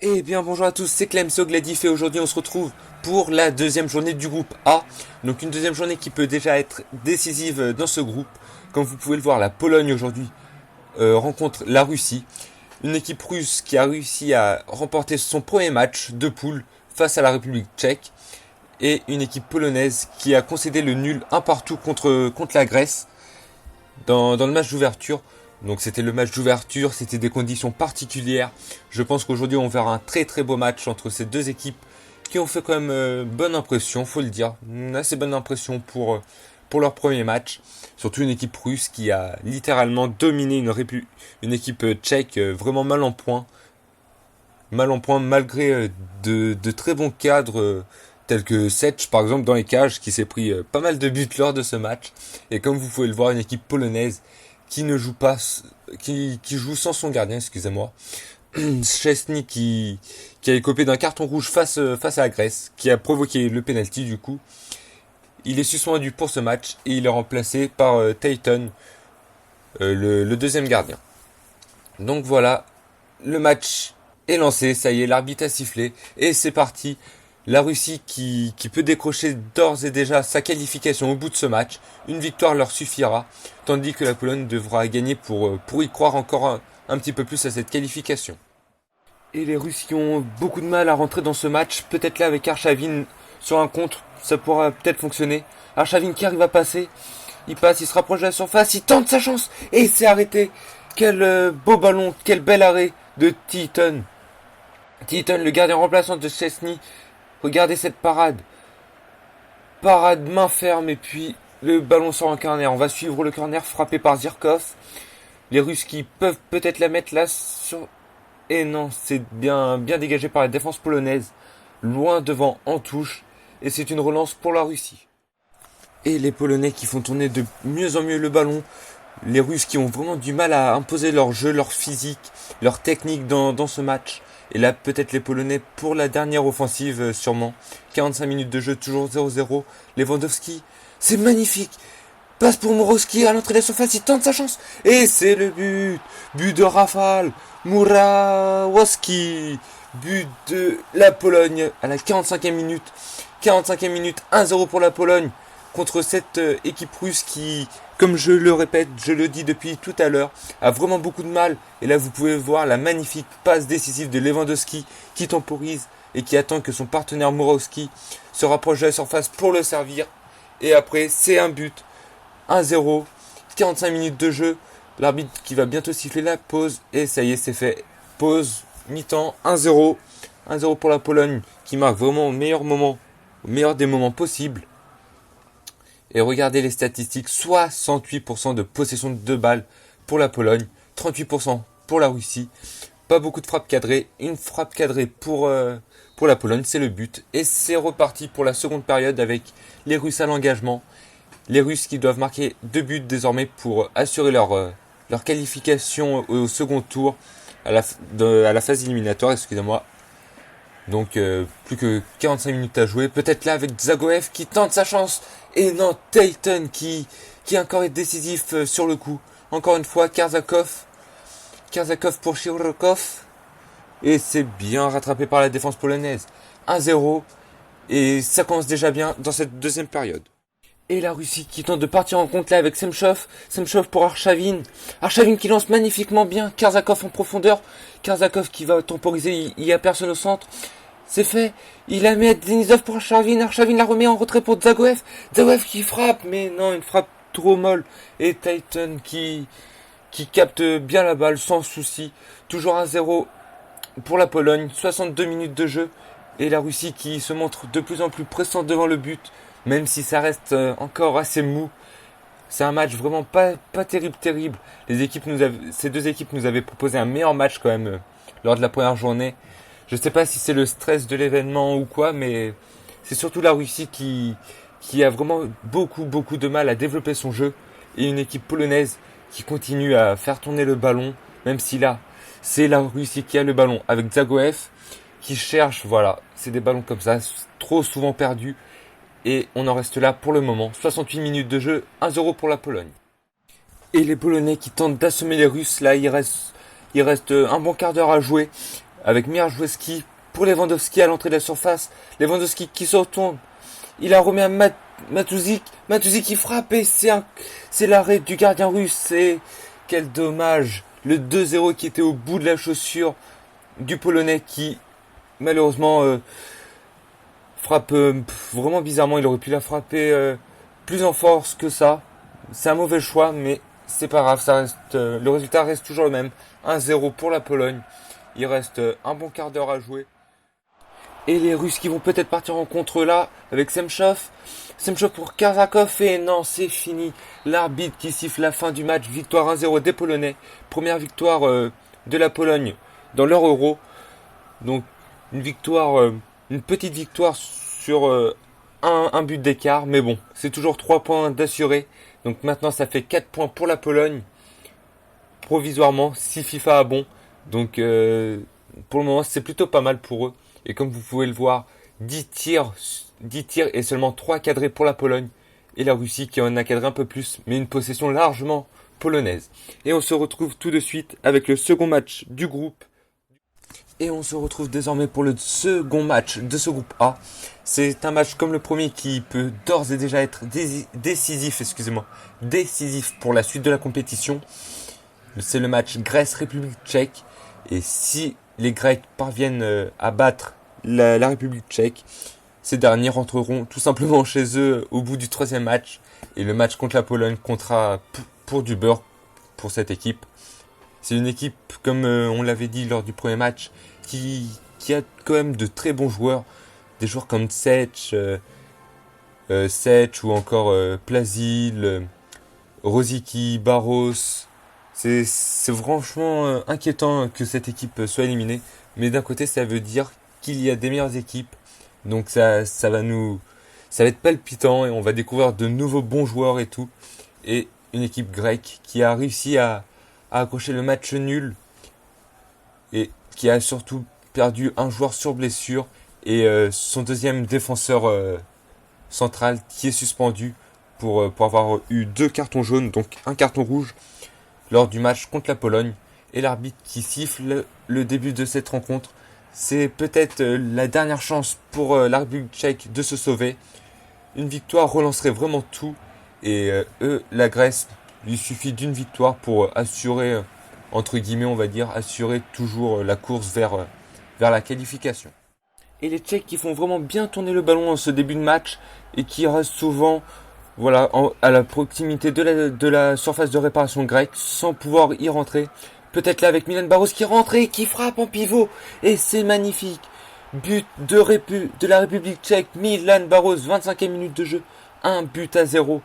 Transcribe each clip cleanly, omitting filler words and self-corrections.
Eh bien bonjour à tous, c'est Clem Sogladif et aujourd'hui on se retrouve pour la deuxième journée du groupe A. Donc une deuxième journée qui peut déjà être décisive dans ce groupe. Comme vous pouvez le voir, la Pologne aujourd'hui rencontre la Russie. Une équipe russe qui a réussi à remporter son premier match de poule face à la République tchèque. Et une équipe polonaise qui a concédé le nul un partout contre la Grèce dans le match d'ouverture. Donc c'était le match d'ouverture, c'était des conditions particulières. Je pense qu'aujourd'hui on verra un très très beau match entre ces deux équipes qui ont fait quand même bonne impression, faut le dire. Une assez bonne impression pour leur premier match. Surtout une équipe russe qui a littéralement dominé une équipe tchèque vraiment mal en point. Mal en point malgré de très bons cadres tels que Setch par exemple dans les cages qui s'est pris pas mal de buts lors de ce match. Et comme vous pouvez le voir, une équipe polonaise qui ne joue pas, qui joue sans son gardien, excusez-moi. Szczesny qui a écopé d'un carton rouge face à la Grèce, qui a provoqué le penalty du coup. Il est suspendu pour ce match et il est remplacé par Tayton, le deuxième gardien. Donc voilà, le match est lancé, ça y est, l'arbitre a sifflé et c'est parti. La Russie qui peut décrocher d'ores et déjà sa qualification au bout de ce match. Une victoire leur suffira, tandis que la Pologne devra gagner pour y croire encore un petit peu plus à cette qualification. Et les Russes qui ont beaucoup de mal à rentrer dans ce match, peut-être là avec Arshavin sur un contre, ça pourra peut-être fonctionner. Arshavin qui arrive à passer, il passe, il se rapproche de la surface, il tente sa chance et c'est arrêté. Quel beau ballon, quel bel arrêt de Tayton. Tayton, le gardien remplaçant de Szczesny. Regardez cette parade. Parade main ferme et puis le ballon sort en corner. On va suivre le corner frappé par Zirkov. Les Russes qui peuvent peut-être la mettre là sur... Et non, c'est bien dégagé par la défense polonaise. Loin devant en touche. Et c'est une relance pour la Russie. Et les Polonais qui font tourner de mieux en mieux le ballon. Les Russes qui ont vraiment du mal à imposer leur jeu, leur physique, leur technique dans ce match. Et là, peut-être les Polonais pour la dernière offensive, sûrement. 45 minutes de jeu, toujours 0-0. Lewandowski, c'est magnifique. Passe pour Morawski à l'entrée de la surface, il tente sa chance. Et c'est le but. But de Rafal Murawski. But de la Pologne à la 45e minute. 45e minute, 1-0 pour la Pologne. Contre cette équipe russe qui, comme je le répète, je le dis depuis tout à l'heure, a vraiment beaucoup de mal. Et là, vous pouvez voir la magnifique passe décisive de Lewandowski qui temporise et qui attend que son partenaire Morawski se rapproche de la surface pour le servir. Et après, c'est un but. 1-0, 45 minutes de jeu. L'arbitre qui va bientôt siffler la pause. Et ça y est, c'est fait. Pause, mi-temps, 1-0. 1-0 pour la Pologne qui marque vraiment au meilleur moment, au meilleur des moments possibles. Et regardez les statistiques, 68% de possession de balles pour la Pologne, 38% pour la Russie. Pas beaucoup de frappes cadrées, une frappe cadrée pour la Pologne, c'est le but. Et c'est reparti pour la seconde période avec les Russes à l'engagement. Les Russes qui doivent marquer 2 buts désormais pour assurer leur qualification au second tour, à la phase éliminatoire, excusez-moi. Donc plus que 45 minutes à jouer. Peut-être là avec Zagoev qui tente sa chance. Et non, Tayton qui encore est décisif sur le coup. Encore une fois, Karsakov. Karsakov pour Shirokov. Et c'est bien rattrapé par la défense polonaise. 1-0. Et ça commence déjà bien dans cette deuxième période. Et la Russie qui tente de partir en compte là avec Semchov. Semchov pour Arshavin. Arshavin qui lance magnifiquement bien. Karsakov en profondeur. Karsakov qui va temporiser. Il n'y a personne au centre. C'est fait. Il la met à Denisov pour Arshavin. Arshavin la remet en retrait pour Zagoev. Zagoev qui frappe. Mais non, une frappe trop molle. Et Tayton qui capte bien la balle sans souci. Toujours 1-0 pour la Pologne. 62 minutes de jeu. Et la Russie qui se montre de plus en plus pressante devant le but. Même si ça reste encore assez mou. C'est un match vraiment pas terrible. Ces deux équipes nous avaient proposé un meilleur match quand même lors de la première journée. Je sais pas si c'est le stress de l'événement ou quoi, mais c'est surtout la Russie qui a vraiment beaucoup de mal à développer son jeu. Et une équipe polonaise qui continue à faire tourner le ballon, même si là, c'est la Russie qui a le ballon avec Zagoev, qui cherche, voilà, c'est des ballons comme ça, trop souvent perdus. Et on en reste là pour le moment. 68 minutes de jeu, 1-0 pour la Pologne. Et les Polonais qui tentent d'assommer les Russes, là, il reste un bon quart d'heure à jouer. avec Miroszewski pour Lewandowski à l'entrée de la surface. Lewandowski qui se retourne. Il a remis à Matuzik. Matuzik qui frappe et c'est l'arrêt du gardien russe. Et quel dommage. Le 2-0 qui était au bout de la chaussure du Polonais qui malheureusement frappe vraiment bizarrement. Il aurait pu la frapper plus en force que ça. C'est un mauvais choix, mais c'est pas grave. Le résultat reste toujours le même. 1-0 pour la Pologne. Il reste un bon quart d'heure à jouer. Et les Russes qui vont peut-être partir en contre là avec Semchov. Semchov pour Karsakov et non, c'est fini. L'arbitre qui siffle la fin du match. Victoire 1-0 des Polonais. Première victoire de la Pologne dans leur Euro. Donc une petite victoire sur un but d'écart. Mais bon, c'est toujours 3 points d'assurés. Donc maintenant ça fait 4 points pour la Pologne. Provisoirement, si FIFA a bon. Donc pour le moment c'est plutôt pas mal pour eux. Et comme vous pouvez le voir, 10 tirs et seulement 3 cadrés pour la Pologne. Et la Russie qui en a cadré un peu plus, mais une possession largement polonaise. Et on se retrouve tout de suite avec le second match du groupe. Et on se retrouve désormais pour le second match de ce groupe A. C'est un match comme le premier qui peut d'ores et déjà être décisif pour la suite de la compétition. C'est le match Grèce-République tchèque. Et si les Grecs parviennent à battre la République tchèque, ces derniers rentreront tout simplement chez eux au bout du troisième match. Et le match contre la Pologne comptera pour du beurre pour cette équipe. C'est une équipe, comme on l'avait dit lors du premier match, qui a quand même de très bons joueurs. Des joueurs comme Sech ou encore Plazil, Rosicky, Barros. C'est franchement inquiétant que cette équipe soit éliminée. Mais d'un côté, ça veut dire qu'il y a des meilleures équipes. Donc ça va être palpitant et on va découvrir de nouveaux bons joueurs et tout. Et une équipe grecque qui a réussi à accrocher le match nul et qui a surtout perdu un joueur sur blessure et son deuxième défenseur central qui est suspendu pour avoir eu 2 cartons jaunes, donc un carton rouge lors du match contre la Pologne. Et l'arbitre qui siffle le début de cette rencontre. C'est peut-être la dernière chance pour la République tchèque de se sauver. Une victoire relancerait vraiment tout. Et la Grèce, lui suffit d'une victoire pour assurer, entre guillemets on va dire, assurer toujours la course vers la qualification. Et les Tchèques qui font vraiment bien tourner le ballon en ce début de match et qui restent souvent à la proximité de la surface de réparation grecque sans pouvoir y rentrer. Peut-être là avec Milan Barros qui rentre et qui frappe en pivot. Et c'est magnifique. But de la République tchèque. Milan Barros, 25e minute de jeu. 1-0.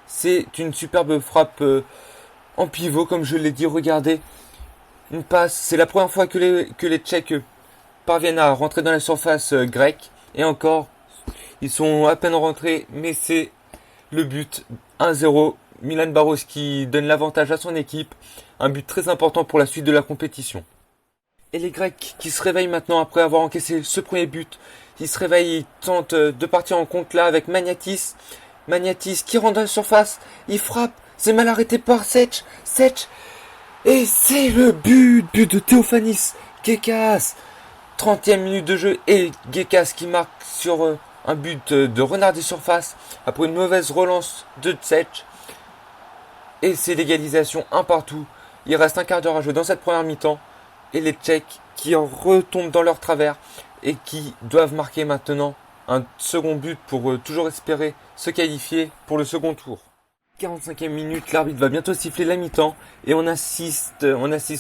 C'est une superbe frappe en pivot, comme je l'ai dit. Regardez. Une passe. C'est la première fois que les Tchèques parviennent à rentrer dans la surface grecque. Et encore, ils sont à peine rentrés. Mais c'est le but. 1-0. Milan Barros qui donne l'avantage à son équipe. Un but très important pour la suite de la compétition. Et les Grecs qui se réveillent maintenant après avoir encaissé ce premier but. Ils se réveillent, ils tentent de partir en compte là avec Magnatis. Magnatis qui rentre dans la surface. Il frappe. C'est mal arrêté par Sech. Et c'est le but de Théophanis Gekas. 30e minute de jeu. Et Gekas qui marque sur un but de renard des surfaces. Après une mauvaise relance de Sech. Et c'est l'égalisation 1-1. Il reste un quart d'heure à jouer dans cette première mi-temps. Et les Tchèques qui en retombent dans leur travers et qui doivent marquer maintenant un second but pour toujours espérer se qualifier pour le second tour. 45e minute, l'arbitre va bientôt siffler la mi-temps et on assiste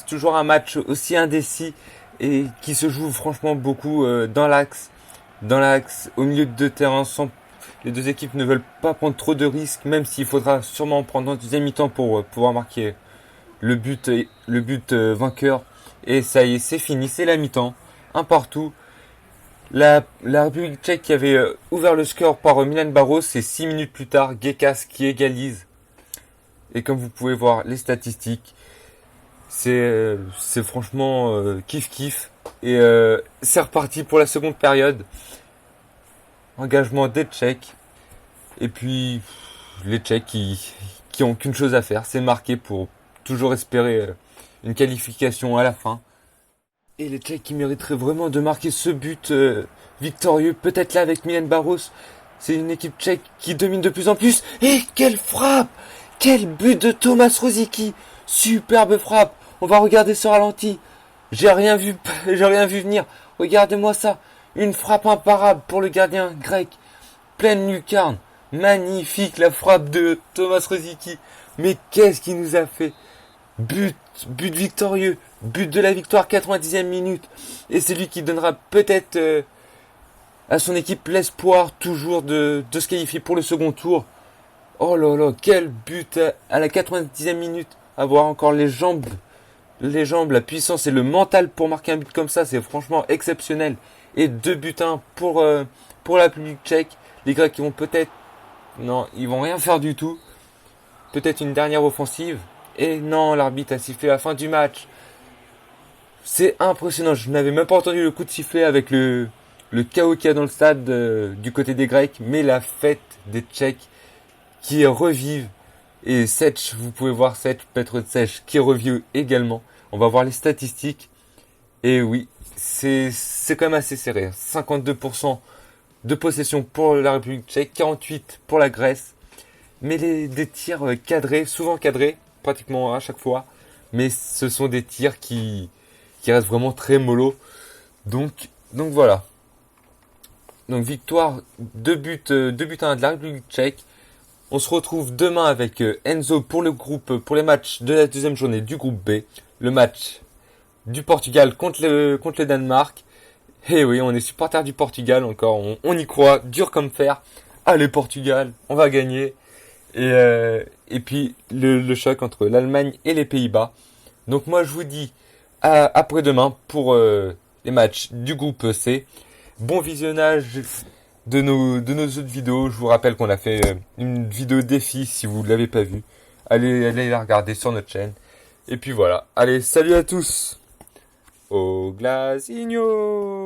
toujours à un match aussi indécis et qui se joue franchement beaucoup dans l'axe, au milieu de terrain. Les deux équipes ne veulent pas prendre trop de risques, même s'il faudra sûrement en prendre en deuxième mi-temps pour pouvoir marquer le but vainqueur. Et ça y est, c'est fini, c'est la mi-temps, 1-1. La République tchèque qui avait ouvert le score par Milan Barros, et 6 minutes plus tard, Gekas qui égalise. Et comme vous pouvez voir les statistiques, c'est franchement kiff. Et c'est reparti pour la seconde période. Engagement des Tchèques. Et puis les Tchèques qui ont qu'une chose à faire, c'est marquer pour toujours espérer une qualification à la fin. Et les Tchèques qui mériteraient vraiment de marquer ce but victorieux, peut-être là avec Milan Barros. C'est une équipe tchèque qui domine de plus en plus. Et quelle frappe! Quel but de Thomas Rosicky! Superbe frappe! On va regarder ce ralenti. J'ai rien vu venir. Regardez-moi ça. Une frappe imparable pour le gardien grec. Pleine lucarne. Magnifique la frappe de Thomas Rosicky. Mais qu'est-ce qu'il nous a fait? But victorieux. But de la victoire, 90e minute. Et c'est lui qui donnera peut-être à son équipe l'espoir toujours de se qualifier pour le second tour. Oh là là, quel but à la 90e minute. Avoir encore les jambes, la puissance et le mental pour marquer un but comme ça, c'est franchement exceptionnel. Et 2-1 pour la République tchèque. Les Grecs qui vont peut-être... Non, ils vont rien faire du tout. Peut-être une dernière offensive. Et non, l'arbitre a sifflé la fin du match. C'est impressionnant. Je n'avais même pas entendu le coup de sifflet avec le chaos qu'il y a dans le stade du côté des Grecs. Mais la fête des Tchèques qui revivent. Et Sech, vous pouvez voir Sech, Petr Sech qui revient également. On va voir les statistiques. Et oui, c'est quand même assez serré. 52% de possession pour la République tchèque, 48% pour la Grèce. Mais des tirs cadrés, souvent cadrés, pratiquement à chaque fois. Mais ce sont des tirs qui restent vraiment très mollo. Donc voilà. Donc victoire, 2-1 de la République tchèque. On se retrouve demain avec Enzo pour pour les matchs de la deuxième journée du groupe B. Le match du Portugal contre le Danemark. Et oui, on est supporter du Portugal encore, on y croit, dur comme fer. Allez Portugal, on va gagner. Et puis le choc entre l'Allemagne et les Pays-Bas. Donc moi je vous dis après-demain pour les matchs du groupe C. Bon visionnage de nos autres vidéos. Je vous rappelle qu'on a fait une vidéo défi si vous ne l'avez pas vue. Allez la regarder sur notre chaîne. Et puis voilà. Allez, salut à tous. Au glasigno.